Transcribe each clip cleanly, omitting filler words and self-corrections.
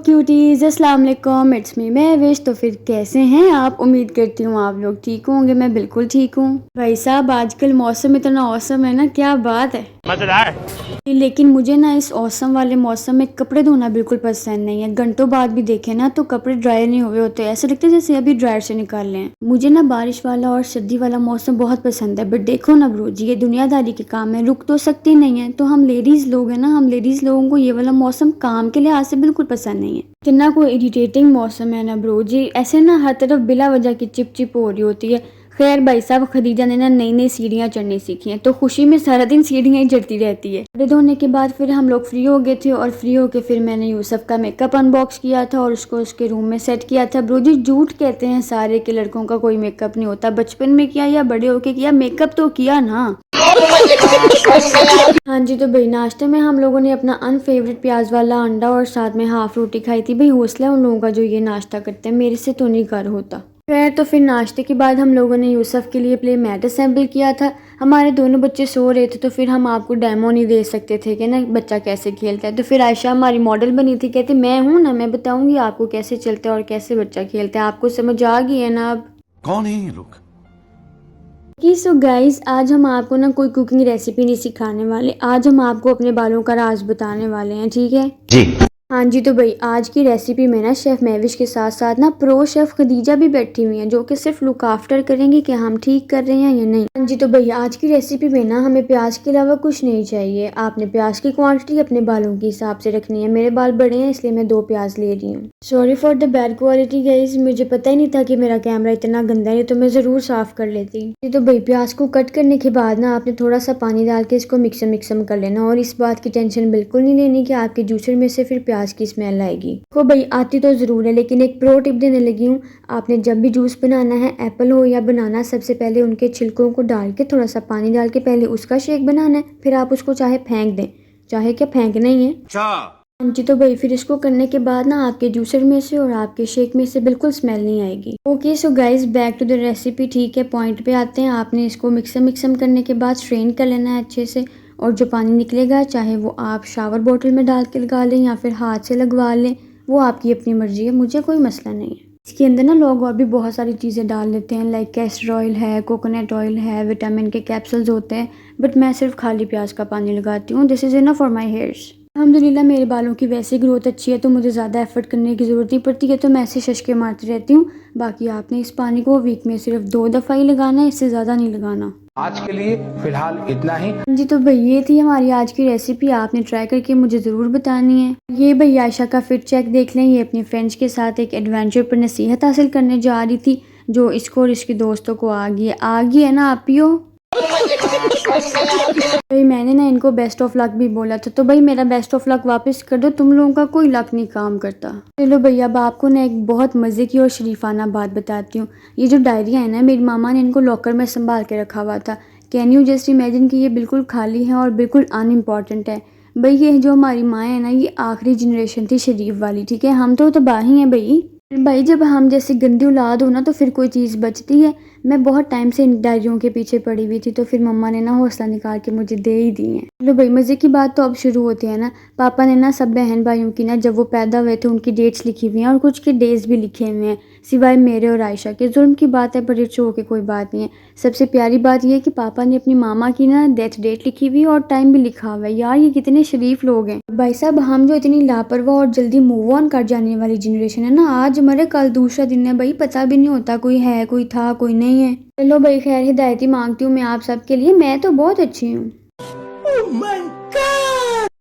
Cuties, अस्सलाम वालेकुम, it's me Mahwish. तो फिर कैसे हैं आप? उम्मीद करती हूँ आप लोग ठीक होंगे। मैं बिल्कुल ठीक हूँ। भाई साहब आजकल मौसम इतना औसम है ना, क्या बात है, मजेदार। लेकिन मुझे ना इस औसम वाले मौसम में कपड़े धोना बिल्कुल पसंद नहीं है। घंटों बाद भी देखे ना तो कपड़े ड्राई नहीं हुए होते, ऐसे लगता है जैसे अभी ड्रायर से निकाल लें। मुझे ना बारिश वाला और सर्दी वाला मौसम बहुत पसंद है, बट देखो ना ब्रो जी, ये दुनियादारी के काम है, रुक तो सकती नहीं है। तो हम लेडीज लोग हैं ना, हम लेडीज लोगों को ये वाला मौसम काम के लिहाज से बिल्कुल पसंद नहीं है। इतना कोई इरिटेटिंग मौसम है ना ब्रो जी, ऐसे ना हर तरफ बिला वजह की चिप चिप हो रही होती है। खैर भाई साहब, खदीजा ने ना नई नई सीढ़ियाँ चढ़नी सीखी हैं, तो खुशी में सारा दिन सीढ़ियाँ ही चढ़ती रहती है। कपड़े धोने के बाद फिर हम लोग फ्री हो गए थे, और फ्री होके फिर मैंने यूसुफ का मेकअप अनबॉक्स किया था और उसको उसके रूम में सेट किया था। ब्रो जी झूठ कहते हैं सारे कि लड़कों का कोई मेकअप नहीं होता, बचपन में किया या बड़े होके किया, मेकअप तो किया ना। हाँ जी, तो भाई नाश्ते में हम लोगों ने अपना अनफेवरेट प्याज वाला अंडा और साथ में हाफ रोटी खाई थी। भाई हौसला है उन लोगों का जो ये नाश्ता करते हैं, मेरे से तो नहीं कर होता। खैर तो फिर नाश्ते के बाद हम लोगों ने यूसुफ के लिए प्ले मैट असेंबल किया था। हमारे दोनों बच्चे सो रहे थे, तो फिर हम आपको डेमो नहीं दे सकते थे कि ना बच्चा कैसे खेलता है। तो फिर आयशा हमारी मॉडल बनी थी, कहती मैं हूँ ना, मैं बताऊंगी आपको कैसे चलता है और कैसे बच्चा खेलता है। आपको समझ आ गई है ना अब? कौन है ये लोग? सो गाइस, आज हम आपको ना कोई कुकिंग रेसिपी नहीं सिखाने वाले, आज हम आपको अपने बालों का राज बताने वाले हैं, ठीक है जी? हाँ जी, तो भाई आज की रेसिपी में ना शेफ़ महविश के साथ साथ ना प्रो शेफ़ खदीजा भी बैठी हुई हैं, जो कि सिर्फ लुक आफ्टर करेंगी कि हम ठीक कर रहे हैं या नहीं। हाँ जी, तो भाई आज की रेसिपी में ना हमें प्याज के अलावा कुछ नहीं चाहिए। आपने प्याज की क्वांटिटी अपने बालों के हिसाब से रखनी है। मेरे बाल बड़े हैं इसलिए मैं 2 प्याज ले रही हूँ। Sorry for the bad quality guys, मुझे पता ही नहीं था कि मेरा कैमरा इतना गंदा है, तो मैं ज़रूर साफ़ कर लेती। तो भाई प्याज को कट करने के बाद ना आपने थोड़ा सा पानी डाल के इसको मिक्सम कर लेना, और इस बात की टेंशन बिल्कुल नहीं लेनी कि आपके जूसर में से फिर प्याज की स्मेल आएगी। को भाई आती तो ज़रूर है, लेकिन एक प्रो टिप देने लगी हूँ। आपने जब भी जूस बनाना है, एप्पल हो या बनाना, सबसे पहले उनके छिलकों को डाल के थोड़ा सा पानी डाल के पहले उसका शेक बनाना है, फिर आप उसको चाहे फेंक दें, चाहे क्या फेंकना ही है। हाँ जी, तो भाई फिर इसको करने के बाद ना आपके जूसर में से और आपके शेक में से बिल्कुल स्मेल नहीं आएगी। Okay so guys, back to the recipe, ठीक है, पॉइंट पे आते हैं। आपने इसको मिक्सम करने के बाद स्ट्रेन कर लेना है अच्छे से, और जो पानी निकलेगा चाहे वो आप शावर बोतल में डाल के लगा लें या फिर हाथ से लगवा लें, वो आपकी अपनी मर्जी है, मुझे कोई मसला नहीं है। इसके अंदर ना लोग और भी बहुत सारी चीज़ें डाल लेते हैं, लाइक कैस्टर ऑयल है, कोकोनट ऑयल है, विटामिन के कैप्सूल्स होते हैं, बट मैं सिर्फ खाली प्याज का पानी लगाती हूँ। This is enough for my hairs. अल्हम्दुलिल्लाह मेरे बालों की वैसे ग्रोथ अच्छी है, तो मुझे ज़्यादा एफर्ट करने की ज़रूरत नहीं पड़ती है, तो मैं ऐसे शशके मारती रहती हूँ। बाकी आपने इस पानी को वीक में सिर्फ 2 दफ़ा ही लगाना है, इससे ज़्यादा नहीं लगाना। आज के लिए फ़िलहाल इतना ही। जी, तो भाई ये थी हमारी आज की रेसिपी, आपने ट्राई करके मुझे ज़रूर बतानी है। ये भाई आयशा का फिट चेक देख लें, ये अपनी फ्रेंड्स के साथ एक एडवेंचर पर नसीहत हासिल करने जा रही थी, जो इसको और इसके दोस्तों को आ गई है ना, आप पियो। भाई मैंने ना इनको बेस्ट ऑफ लक भी बोला था, तो भाई मेरा बेस्ट ऑफ लक वापस कर दो, तुम लोगों का कोई लक नहीं काम करता। चलो भैया, अब आपको ना एक बहुत मज़े की और शरीफाना बात बताती हूँ। ये जो डायरिया है ना, मेरी मामा ने इनको लॉकर में संभाल के रखा हुआ था। कैन यू जस्ट इमेजिन कि ये बिल्कुल खाली है और बिल्कुल अनइम्पॉर्टेंट है। भाई ये जो हमारी माँ है ना, ये आखिरी जनरेशन थी शरीफ वाली, ठीक है, हम तो तबाही हैं भाई जब हम जैसी गंदी औलाद हो ना, तो फिर कोई चीज़ बचती है। मैं बहुत टाइम से इन डायरियों के पीछे पड़ी हुई थी, तो फिर मम्मा ने ना हौसला निकाल के मुझे दे ही दी हैं। चलो भाई मज़े की बात तो अब शुरू होती है ना। पापा ने ना सब बहन भाइयों की ना, जब वो पैदा हुए थे उनकी डेट्स लिखी हुई हैं, और कुछ के डेज भी लिखे हुए हैं, सिवाय मेरे और आयशा के। जुल्म की बात है, पर इट्स ओके, कोई बात नहीं है। सबसे प्यारी बात यह है कि पापा ने अपनी मामा की ना डेथ डेट लिखी हुई है और टाइम भी लिखा हुआ है। यार ये कितने शरीफ लोग हैं भाई साहब। हम जो इतनी लापरवाह और जल्दी मूव ऑन कर जाने वाली जनरेशन है ना, आज मरे कल दूसरा दिन है भाई, पता भी नहीं होता कोई है, कोई था, कोई नहीं है। चलो भाई खैर, हिदायती मांगती हूँ मैं आप सबके लिए, मैं तो बहुत अच्छी हूँ।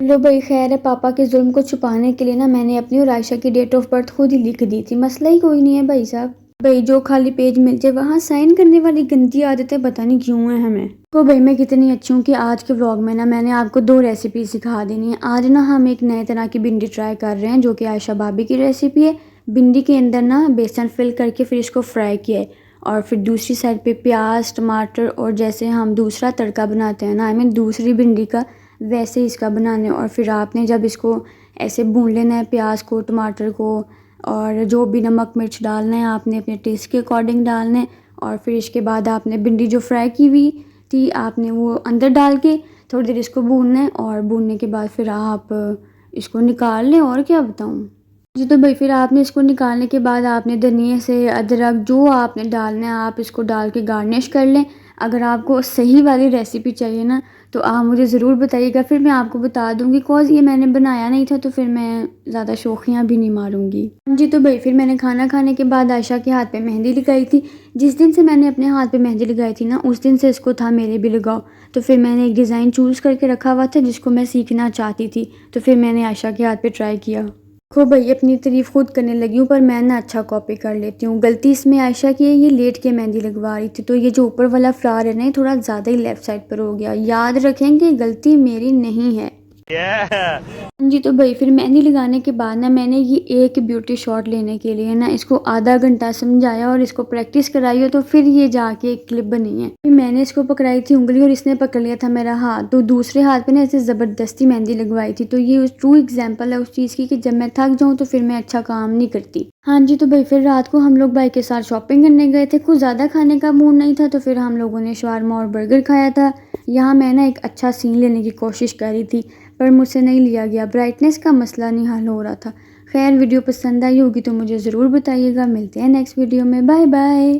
लो भाई खैर है, पापा के जुल्म को छुपाने के लिए ना मैंने अपनी और आयशा की डेट ऑफ बर्थ खुद ही लिख दी थी, मसला ही कोई नहीं है भाई साहब। भाई जो खाली पेज मिल जाए वहाँ साइन करने वाली गंदी आदतें पता नहीं क्यों है हमें। तो भाई मैं कितनी अच्छी हूँ कि आज के व्लॉग में ना मैंने आपको 2 रेसिपी सिखा देनी है। आज ना हम एक नए तरह की भिंडी ट्राई कर रहे हैं, जो कि आयशा भाभी की रेसिपी है। भिंडी के अंदर ना बेसन फिल करके फिर इसको फ्राई किया है, और फिर दूसरी साइड पे प्याज, टमाटर, और जैसे हम दूसरा तड़का बनाते हैं ना, आई मीन दूसरी भिंडी का, वैसे इसका बनाना है। और फिर आपने जब इसको ऐसे भून लेना है, प्याज को, टमाटर को, और जो भी नमक मिर्च डालना है आपने अपने टेस्ट के अकॉर्डिंग डालना है। और फिर इसके बाद आपने भिंडी जो फ्राई की हुई थी, आपने वो अंदर डाल के थोड़ी देर इसको भूनना है, और भूनने के बाद फिर आप इसको निकाल लें। और क्या बताऊँ जी तो भाई फिर आपने इसको निकालने के बाद आपने धनिया से अदरक जो आपने डालना है आप इसको डाल के गार्निश कर लें। अगर आपको सही वाली रेसिपी चाहिए ना तो आप मुझे ज़रूर बताइएगा, फिर मैं आपको बता दूंगी। कॉज ये मैंने बनाया नहीं था तो फिर मैं ज़्यादा शौकियाँ भी नहीं मारूंगी। जी तो भाई फिर मैंने खाना खाने के बाद आयशा के हाथ पे मेहंदी लगाई थी। जिस दिन से मैंने अपने हाथ पे मेहंदी लगाई थी ना उस दिन से इसको था मेरे भी लगाओ। तो फिर मैंने एक डिज़ाइन चूज़ करके रखा हुआ था जिसको मैं सीखना चाहती थी, तो फिर मैंने आयशा के हाथ पे ट्राई किया। देखो भाई अपनी तारीफ खुद करने लगी हूँ पर मैं ना अच्छा कॉपी कर लेती हूँ। गलती इसमें आयशा की है, ये लेट के मेहंदी लगवा रही थी तो ये जो ऊपर वाला फ्लावर है ना ये थोड़ा ज़्यादा ही लेफ़्ट साइड पर हो गया। याद रखेंगे गलती मेरी नहीं है। जी तो भाई फिर मेहंदी लगाने के बाद ना मैंने ये एक ब्यूटी शॉट लेने के लिए ना इसको आधा घंटा समझाया और इसको प्रैक्टिस कराई हो तो फिर ये जाके एक क्लिप बनी है। फिर मैंने इसको पकड़ाई थी उंगली और इसने पकड़ लिया था मेरा हाथ, तो दूसरे हाथ पे ना ऐसे ज़बरदस्ती मेहंदी लगवाई थी। तो ये ट्रू एग्जाम्पल है उस चीज़ की कि जब मैं थक जाऊँ तो फिर मैं अच्छा काम नहीं करती। हाँ जी तो भाई फिर रात को हम लोग भाई के साथ शॉपिंग करने गए थे। कुछ ज़्यादा खाने का मूड नहीं था तो फिर हम लोगों ने शवारमा और बर्गर खाया था। यहाँ मैं ना एक अच्छा सीन लेने की कोशिश कर रही थी पर मुझसे नहीं लिया गया, ब्राइटनेस का मसला नहीं हल हो रहा था। खैर वीडियो पसंद आई होगी तो मुझे ज़रूर बताइएगा। मिलते हैं नेक्स्ट वीडियो में, बाय बाय।